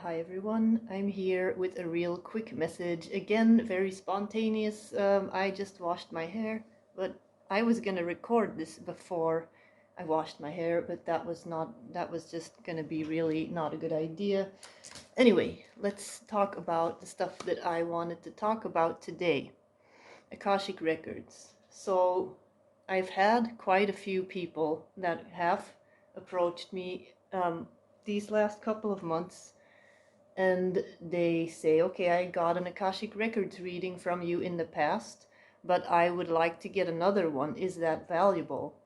Hi everyone, I'm here with a real quick message. Again, very spontaneous. I just washed my hair, but I was gonna record this before I washed my hair, but that was just gonna be really not a good idea. Anyway, let's talk about the stuff that I wanted to talk about today. Akashic Records. So, I've had quite a few people that have approached me these last couple of months, and they say, okay, I got an Akashic Records reading from you in the past, but I would like to get another one. Is that valuable?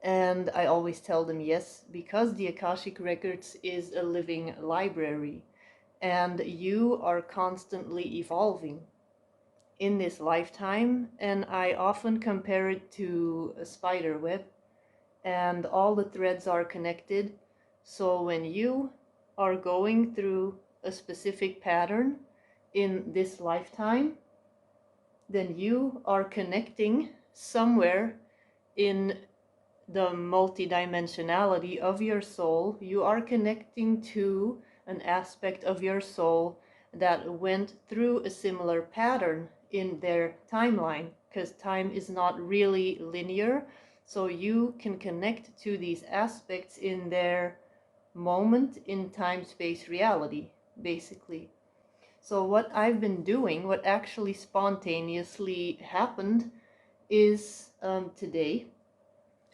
And I always tell them yes, because the Akashic Records is a living library, and you are constantly evolving in this lifetime. And I often compare it to a spider web, and all the threads are connected. So when you are going through a specific pattern in this lifetime, then you are connecting somewhere in the multidimensionality of your soul. You are connecting to an aspect of your soul that went through a similar pattern in their timeline, because time is not really linear. So you can connect to these aspects in their moment in time space reality, basically. So, what I've been doing, what actually spontaneously happened, is today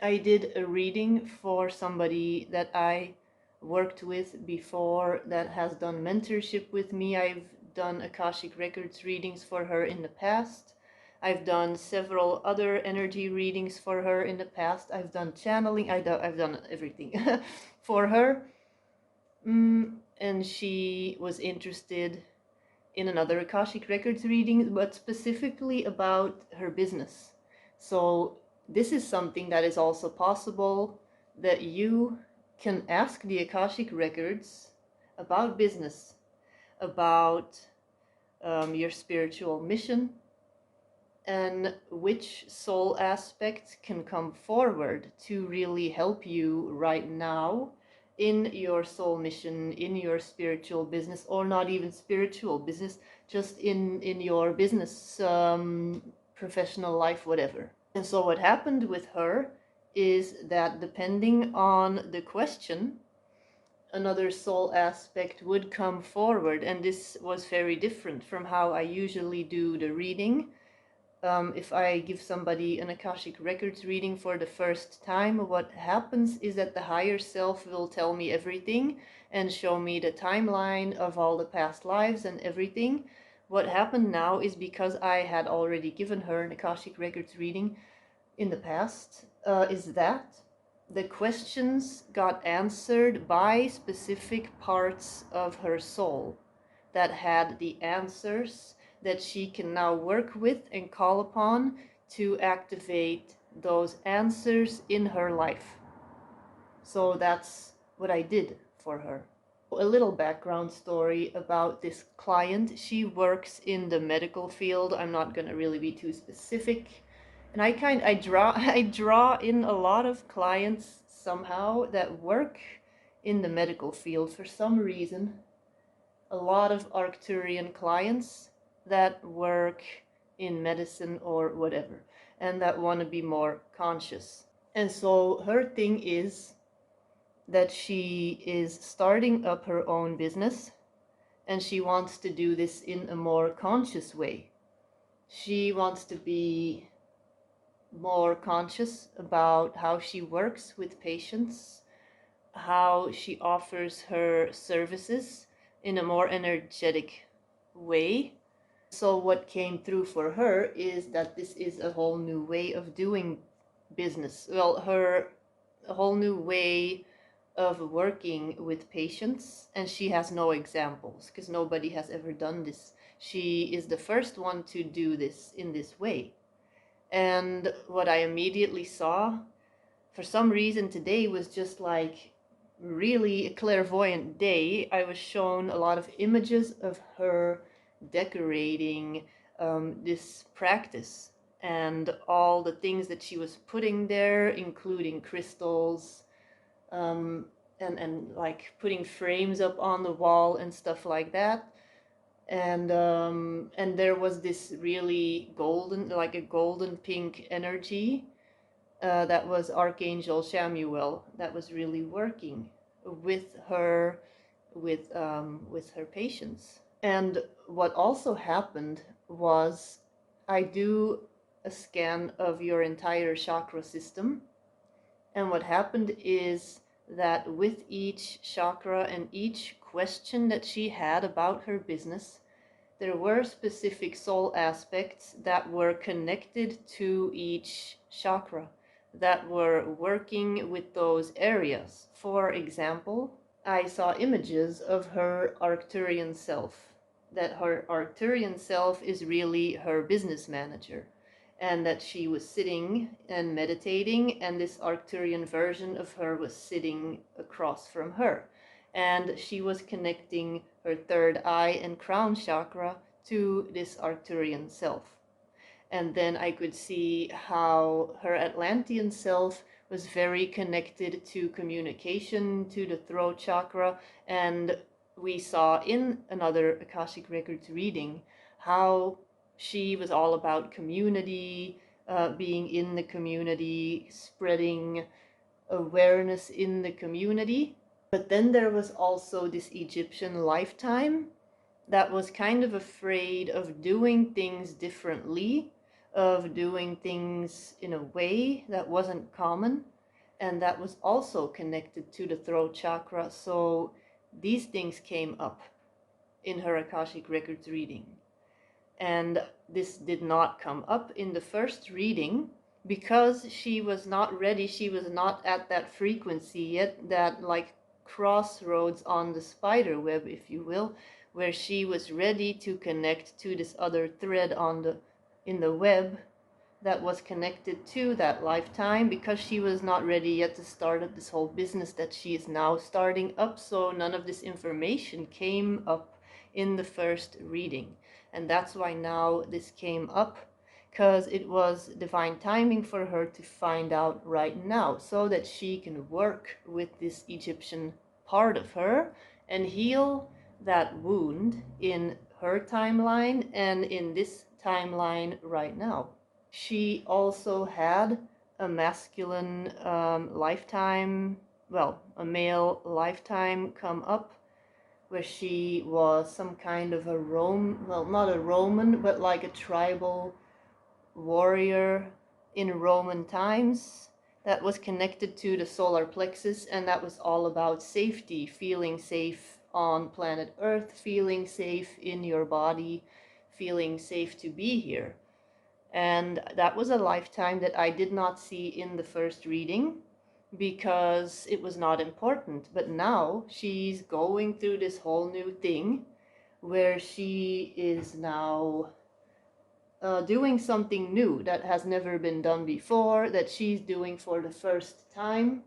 I did a reading for somebody that I worked with before that has done mentorship with me. I've done Akashic Records readings for her in the past. I've done several other energy readings for her in the past. I've done channeling. I've done everything for her. And she was interested in another Akashic Records reading, but specifically about her business. So this is something that is also possible, that you can ask the Akashic Records about business, about your spiritual mission, and which soul aspect can come forward to really help you right now in your soul mission, in your spiritual business, or not even spiritual business, just in your business, professional life, whatever. And so what happened with her is that depending on the question, another soul aspect would come forward, and this was very different from how I usually do the reading. If I give somebody an Akashic Records reading for the first time, what happens is that the higher self will tell me everything and show me the timeline of all the past lives and everything. What happened now is, because I had already given her an Akashic Records reading in the past, is that the questions got answered by specific parts of her soul that had the answers that she can now work with and call upon to activate those answers in her life. So that's what I did for her. A little background story about this client. She works in the medical field. I'm not going to really be too specific. And I draw in a lot of clients somehow that work in the medical field for some reason. A lot of Arcturian clients that work in medicine or whatever, and that want to be more conscious. And so her thing is that she is starting up her own business, and she wants to do this in a more conscious way. She wants to be more conscious about how she works with patients, how she offers her services in a more energetic way. So what came through for her is that this is a whole new way of doing business. Well, a whole new way of working with patients, and she has no examples because nobody has ever done this. She is the first one to do this in this way. And what I immediately saw, for some reason today, was just like really a clairvoyant day. I was shown a lot of images of her decorating this practice and all the things that she was putting there, including crystals, and like putting frames up on the wall and stuff like that. And there was this really golden, like a golden pink energy, that was Archangel Samuel, that was really working with her, with her patients. And what also happened was, I do a scan of your entire chakra system, and what happened is that with each chakra and each question that she had about her business, there were specific soul aspects that were connected to each chakra, that were working with those areas. For example, I saw images of her Arcturian self, that her Arcturian self is really her business manager, and that she was sitting and meditating, and this Arcturian version of her was sitting across from her. And she was connecting her third eye and crown chakra to this Arcturian self. And then I could see how her Atlantean self was very connected to communication, to the throat chakra. And we saw in another Akashic Records reading how she was all about community, being in the community, spreading awareness in the community. But then there was also this Egyptian lifetime that was kind of afraid of doing things differently, of doing things in a way that wasn't common, and that was also connected to the throat chakra. So these things came up in her Akashic Records reading. And this did not come up in the first reading because she was not ready. She was not at that frequency yet, that like crossroads on the spider web, if you will, where she was ready to connect to this other thread in the web that was connected to that lifetime, because she was not ready yet to start up this whole business that she is now starting up. So none of this information came up in the first reading. And that's why now this came up, because it was divine timing for her to find out right now, so that she can work with this Egyptian part of her and heal that wound in her timeline and in this timeline right now. She also had a masculine lifetime, well, a male lifetime come up, where she was some kind of a well, not a Roman, but like a tribal warrior in Roman times, that was connected to the solar plexus, and that was all about safety, feeling safe on planet Earth, feeling safe in your body, feeling safe to be here. And that was a lifetime that I did not see in the first reading because it was not important. But now she's going through this whole new thing where she is now doing something new that has never been done before, that she's doing for the first time.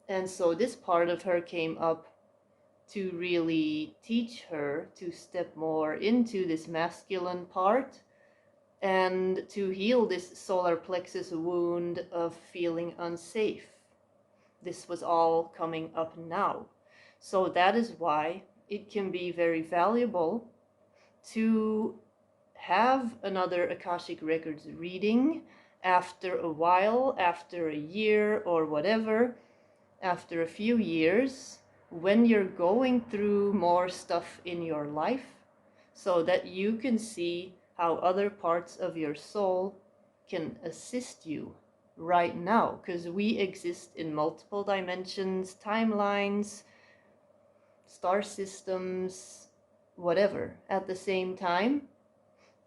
And so this part of her came up to really teach her to step more into this masculine part and to heal this solar plexus wound of feeling unsafe. This was all coming up now. So that is why it can be very valuable to have another Akashic Records reading after a while, after a year or whatever, after a few years, when you're going through more stuff in your life, so that you can see how other parts of your soul can assist you right now, because we exist in multiple dimensions, timelines, star systems, whatever, at the same time.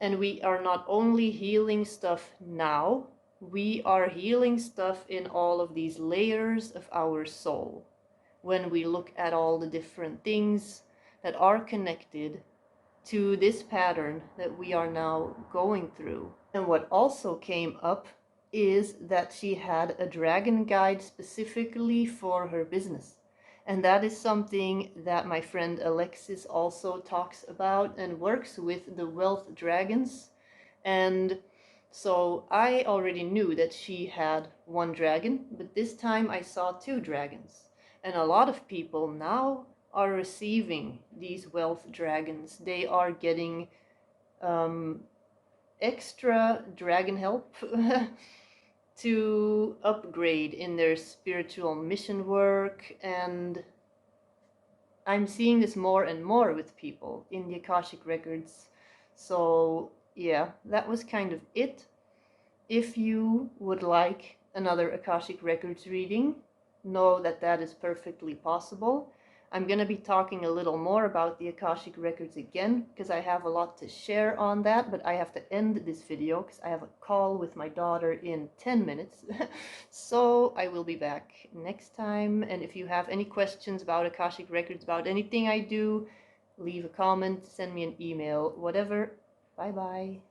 And we are not only healing stuff now, we are healing stuff in all of these layers of our soul. When we look at all the different things that are connected to this pattern that we are now going through. And what also came up is that she had a dragon guide specifically for her business. And that is something that my friend Alexis also talks about and works with the wealth dragons. And so I already knew that she had one dragon, but this time I saw two dragons. And a lot of people now are receiving these wealth dragons. They are getting extra dragon help to upgrade in their spiritual mission work, and I'm seeing this more and more with people in the Akashic records. So yeah, that was kind of it. If you would like another Akashic records reading, know that that is perfectly possible. I'm going to be talking a little more about the Akashic records again, because I have a lot to share on that, but I have to end this video because I have a call with my daughter in 10 minutes. So I will be back next time, and if you have any questions about Akashic records, about anything I do, leave a comment, send me an email, whatever. Bye bye.